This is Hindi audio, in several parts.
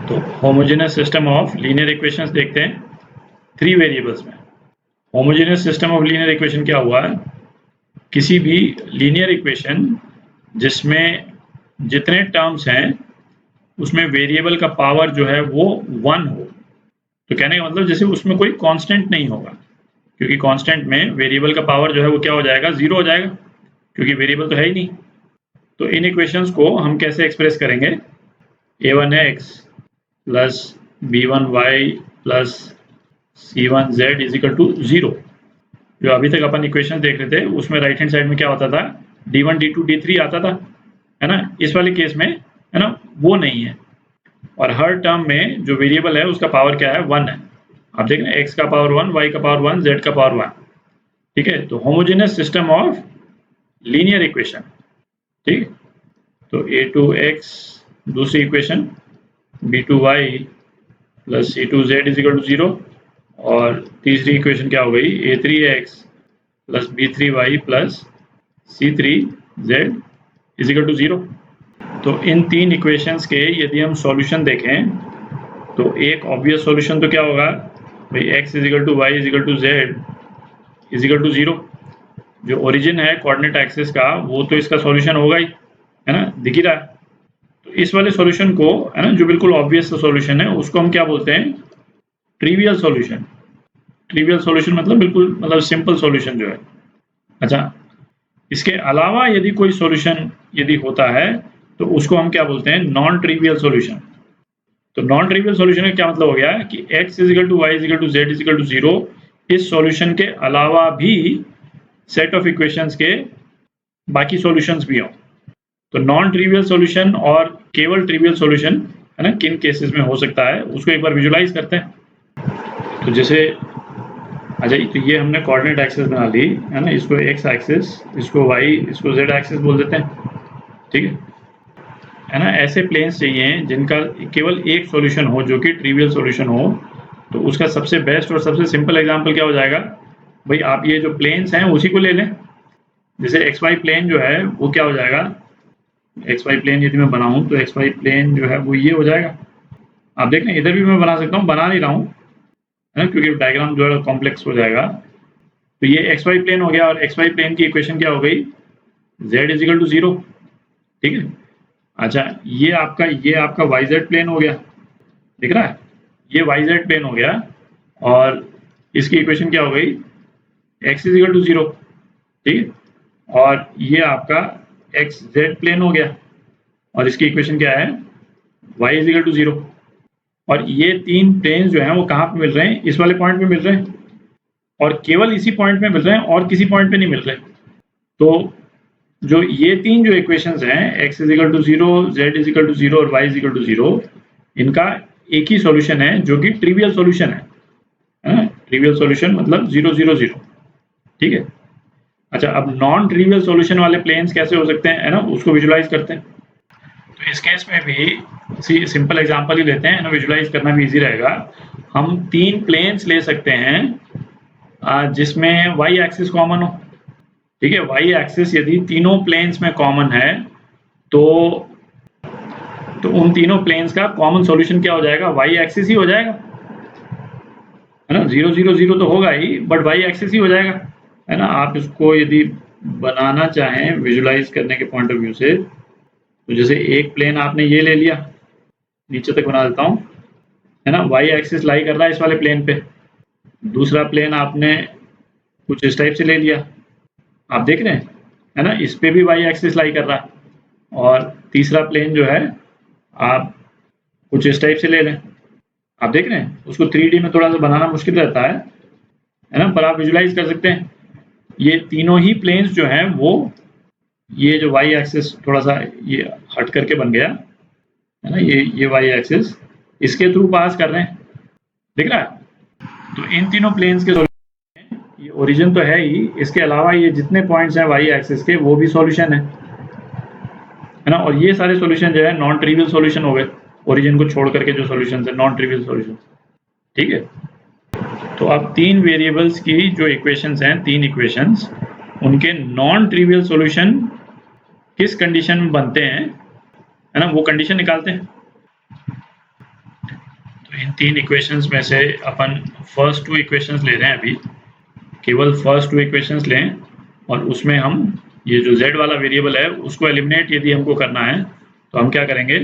तो homogeneous system of linear equations देखते हैं 3 वेरिएबल्स में। Homogeneous system of linear equation क्या हुआ, किसी भी लीनियर इक्वेशन जिसमें जितने टर्म्स हैं उसमें वेरिएबल का पावर जो है वो 1 हो। तो कहने का मतलब जैसे उसमें कोई कांस्टेंट नहीं होगा, क्योंकि कांस्टेंट में वेरिएबल का पावर जो है वो क्या हो जाएगा, 0 हो जाएगा, क्योंकि वेरिएबल तो है ही नहीं। तो इन इक्वेशंस को हम कैसे एक्सप्रेस करेंगे, a1x plus b1y plus c1z is equal to 0। जो अभी तक अपन इक्वेशन देख रहे थे उसमें राइट हैंड साइड में क्या होता था, d1 d2 d3 आता था, है ना। इस वाले केस में है ना वो नहीं है, और हर टर्म में जो वेरिएबल है उसका पावर क्या है, 1 है। आप देख रहे हैं x का पावर 1, y का पावर 1, z का पावर 1। ठीक है, तो homogeneous system of linear equation. ठीक, तो a2x दूसरी equation, b2y plus c2z is equal to 0, और तीसरी इक्वेशन क्या हो गई, a3x plus b3y plus c3z is equal to 0। तो इन 3 इक्वेशंस के यदि हम सॉल्यूशन देखें तो एक ऑब्वियस सॉल्यूशन तो क्या होगा भाई, x is equal to Y is equal to Z is equal to 0। जो ओरिजिन है कोऑर्डिनेट एक्सिस का वो तो इसका सॉल्यूशन होगा ही, है ना, दिख ही रहा है। तो इस वाले सॉल्यूशन को, है ना, जो बिल्कुल ऑब्वियस सॉल्यूशन है उसको हम क्या बोलते हैं, ट्रिवियल सॉल्यूशन। ट्रिवियल सॉल्यूशन मतलब बिल्कुल मतलब सिंपल सॉल्यूशन जो है। अच्छा, इसके अलावा यदि कोई सॉल्यूशन यदि होता है तो उसको हम क्या बोलते हैं, नॉन ट्रिवियल सॉल्यूशन। तो नॉन ट्रिवियल सॉल्यूशन का क्या मतलब हो गया कि x is equal to Y is equal to Z is equal to 0 इस सॉल्यूशन के अलावा भी सेट ऑफ इक्वेशंस के बाकी सॉल्यूशंस भी हों। तो नॉन ट्रिवियल सॉल्यूशन और केवल ट्रिवियल सॉल्यूशन, है ना, किन केसेस में हो सकता है उसको एक बार विजुलाइज करते हैं। तो जैसे अच्छा, तो ये हमने कोऑर्डिनेट एक्सिस बना ली, है ना, इसको x एक्सिस, इसको y, इसको z एक्सिस बोल देते हैं। ठीक है ना। ऐसे प्लेन्स चाहिए जिनका केवल एक सॉल्यूशन हो जो कि ट्रिवियल सॉल्यूशन हो। तो उसका सबसे बेस्ट और सबसे सिंपल एग्जांपल क्या हो जाएगा भाई, आप ये जो प्लेन्स हैं उसी को ले लें। जैसे एक्स वाई प्लेन जो है वो क्या हो जाएगा, एक्स वाई प्लेन यदि मैं बनाऊं तो एक्स वाई प्लेन जो है वो ये हो जाएगा। आप देख लें, इधर भी मैं बना सकता हूँ, बना नहीं रहा हूँ, है ना, क्योंकि डायग्राम जो है कॉम्प्लेक्स हो जाएगा। तो ये एक्स वाई प्लेन हो गया, और एक्स वाई प्लेन की इक्वेशन क्या हो गई, z इज इक्वल टू 0। ठीक है। अच्छा, ये आपका वाई जेड प्लेन हो गया, दिख रहा है, ये वाई जेड प्लेन हो गया, और इसकी इक्वेशन क्या हो गई, x इज इक्वल टू 0। ठीक है, और ये आपका एक्स जेड प्लेन हो गया, और इसकी इक्वेशन क्या है, y इज इक्वल टू 0। और ये 3 प्लेन्स जो हैं वो कहाँ पे मिल रहे हैं, इस वाले पॉइंट पे मिल रहे हैं, और केवल इसी पॉइंट पे मिल रहे हैं और किसी पॉइंट पे नहीं मिल रहे। तो जो ये 3 जो इक्वेशंस हैं, x is equal to 0, z is equal to 0 और y इज इक्वल टू 0, इनका एक ही सॉल्यूशन है जो कि ट्रिवियल सॉल्यूशन है। ट्रिवियल सॉल्यूशन मतलब 0 0 0। ठीक है। अच्छा, अब नॉन ट्रिवियल सॉल्यूशन वाले प्लेन्स कैसे हो सकते हैं, है ना, उसको विजुलाइज करते हैं। तो इस केस में भी सिंपल एग्जांपल ही लेते हैं ना, विजुलाइज करना भी इजी रहेगा। हम 3 प्लेन्स ले सकते हैं जिसमें y एक्सिस कॉमन हो। ठीक है, y एक्सिस यदि तीनों प्लेन्स में कॉमन है तो उन तीनों प्लेन्स का कॉमन सॉल्यूशन क्या हो जाएगा, y एक्सिस ही हो जाएगा, है ना। 0 0 0 तो होगा ही, बट y एक्सिस ही हो जाएगा, है ना। आप इसको यदि बनाना चाहें विजुलाइज करने के पॉइंट ऑफ व्यू से, तो जैसे एक प्लेन आपने ये ले लिया, नीचे तक बना देता हूँ, है ना, y एक्सिस लाई कर रहा है इस वाले प्लेन पे। दूसरा प्लेन आपने कुछ इस टाइप से ले लिया, आप देख रहे हैं, है ना, इस पे भी y एक्सिस लाई कर रहा है। और तीसरा प्लेन जो है आप कुछ इस टाइप से ले लें, आप देख रहे हैं, उसको 3D में थोड़ा सा बनाना मुश्किल रहता है ना, पर आप विजुलाइज कर सकते हैं। ये तीनों ही प्लेन्स जो हैं वो, ये जो y एक्सिस थोड़ा सा ये हट करके बन गया, है ना, ये y एक्सिस इसके थ्रू पास कर रहे हैं, दिख रहा है। तो इन तीनों प्लेन्स के ये ओरिजिन तो है ही, इसके अलावा ये जितने पॉइंट्स हैं y एक्सिस के वो भी सॉल्यूशन है ना। और ये सारे सॉल्यूशन जो है नॉन ट्रिवियल सॉल्यूशन हो गए, ओरिजिन को छोड़ करके जो सॉल्यूशंस है नॉन ट्रिवियल सॉल्यूशन। ठीक है। तो अब 3 वेरिएबल्स की जो इक्वेशंस हैं, 3 इक्वेशंस, उनके नॉन ट्रिवियल सॉल्यूशन किस कंडीशन में बनते हैं, है ना, वो कंडीशन निकालते हैं। इन 3 इक्वेशंस में से अपन फर्स्ट 2 इक्वेशंस ले रहे हैं अभी, केवल फर्स्ट 2 इक्वेशंस लें और उसमें हम ये जो z वाला वेरिएबल है उसको एलिमिनेट यदि हमको करना है तो हम क्या करेंगे,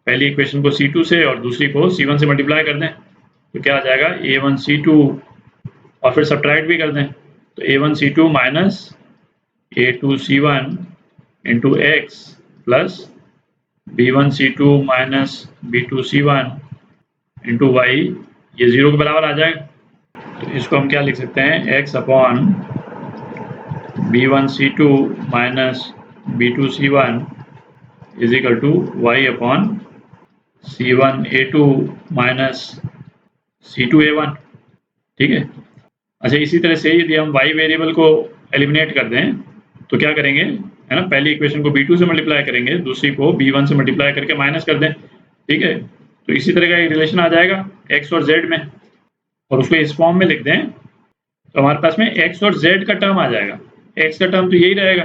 पहली इक्वेशन को C2 से और दूसरी को C1 से मल्टीप्लाई कर दें तो क्या आ जाएगा A1 C2 और फिर सब्ट्रैक्ट भी कर दें तो A1 C2 minus A2 C1 into x plus B1 C2 minus B2 C1 into y, ये 0 के बराबर आ जाएगा। तो इसको हम क्या लिख सकते हैं, x upon B1 C2 minus B2 C1 is equal to y upon C1 A2 minus C2 A1। ठीक है। अच्छा, इसी तरह से यदि हम y वेरिएबल को एलिमिनेट कर दें तो क्या करेंगे, है ना, पहली इक्वेशन को B2 से मल्टीप्लाई करेंगे, दूसरी को B1 से मल्टीप्लाई करके माइनस कर दें। ठीक है, तो इसी तरह का एक रिलेशन आ जाएगा x और z में, और उसको इस फॉर्म में लिख दें तो हमारे पास में x और z का टर्म आ जाएगा। x का टर्म तो यही रहेगा,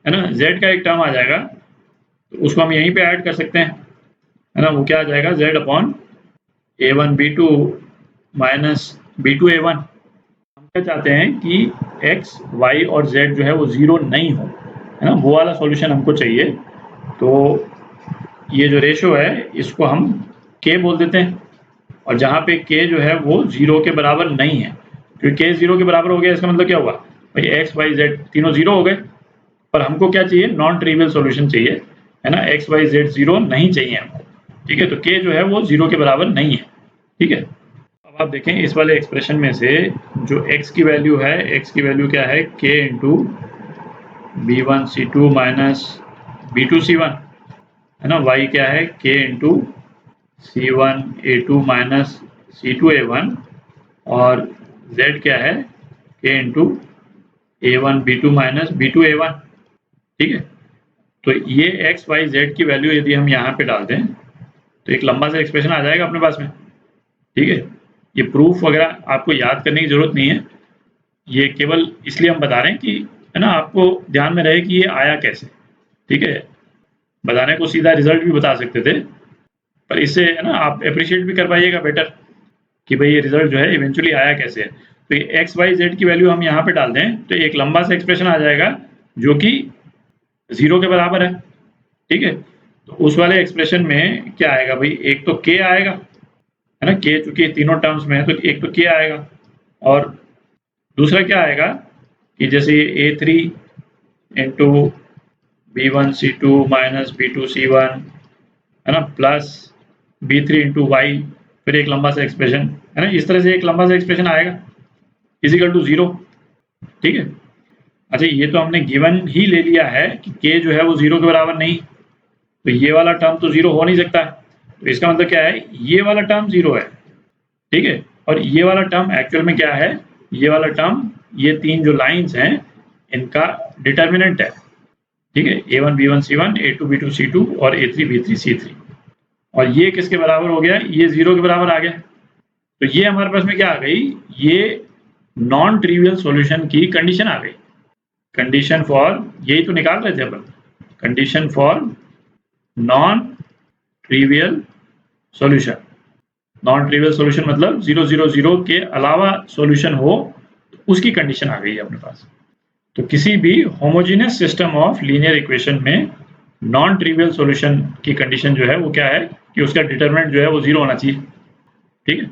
है ना, z का एक टर्म आ जाएगा तो उसको हम यहीं पे ऐड कर सकते हैं, है ना, वो क्या आ जाएगा z upon A1 B2 minus B2 A1। हम क्या चाहते हैं कि x, y और z जो है वो 0 नहीं हो, है ना, वो वाला सॉल्यूशन हमको चाहिए। तो ये जो रेशो है इसको हम k बोल देते हैं, और जहाँ पे k जो है वो 0 के बराबर नहीं है, क्योंकि k 0 के बराबर हो गया इसका मतलब क्या हुआ भाई, x y z तीनों 0 हो गए, पर हमको क्या चाहिए, नॉन ट्रिवियल सॉल्यूशन चाहिए, है ना, x y z 0 नहीं चाहिए हमको। ठीक है, तो k जो है वो 0 के बराबर नहीं है। ठीक है, अब आप देखें इस वाले एक्सप्रेशन में से जो x की वैल्यू है, x की वैल्यू क्या है, k into B1 C2 minus B2 C1, है ना, y क्या है, k into C1 A2 minus C2 A1, और z क्या है, k into A1 B2 minus B2 A1। ठीक है, तो ये x y z की वैल्यू यदि हम यहाँ पे डाल दें तो एक लंबा सा एक्सप्रेशन आ जाएगा अपने पास में। ठीक है, ये प्रूफ वगैरह आपको याद करने की जरूरत नहीं है, ये केवल इसलिए हम बता रहे हैं कि, है ना, आपको ध्यान में रहे कि ये आया कैसे। ठीक है, बताने को सीधा रिजल्ट भी बता सकते थे, पर इससे, है ना, आप अप्रिशिएट भी कर पाइएगा बेटर कि भाई ये रिजल्ट जो है इवेंचुअली आया कैसे है। तो ये x y z की वैल्यू हम यहाँ पे डाल दें तो एक लंबा सा एक्सप्रेशन आ जाएगा जो कि 0 के बराबर है। ठीक है, तो उस वाले एक्सप्रेशन में क्या आएगा भाई, एक तो k आएगा, है ना, k चूंकि तीनों टर्म्स में है तो एक तो k आएगा, और दूसरा क्या आएगा कि जैसे ये A3 into B1 C2 minus B2 C1, है ना, प्लस B3 इंटू y, फिर एक लंबा सा एक्सप्रेशन, है ना, इस तरह से एक लंबा सा एक्सप्रेशन आएगा इजिकल टू 0। ठीक है, अच्छा, ये तो हमने गिवन ही ले लिया है कि k जो है वो 0 के बराबर नहीं, तो ये वाला टर्म तो 0 हो नहीं सकता, तो इसका मतलब क्या है, ये वाला टर्म 0 है। ठीक है, और ये वाला टर्म एक्चुअल में क्या है, ये वाला टर्म, ये तीन जो लाइंस हैं इनका डिटर्मिनेंट है। ठीक है, A1 B1 C1, A2 B2 C2 और A3 B3 C3, और ये किसके बराबर हो गया, ये 0 के बराबर आ गया। तो ये हमारे पास में क्या आ गई, ये नॉन ट्रिवियल सॉल्यूशन की कंडीशन आ गई। कंडीशन फॉर, यही तो निकाल रहे थे अपन, condition for non trivial solution. Non trivial solution मतलब 0 0 0 के अलावा सॉल्यूशन हो, तो उसकी कंडीशन आ गई है अपने पास। तो किसी भी homogeneous system of linear equation में नॉन ट्रिवियल सॉल्यूशन की कंडीशन जो है वो क्या है कि उसका डिटरमिनेंट जो है वो 0 होना चाहिए। ठीक है।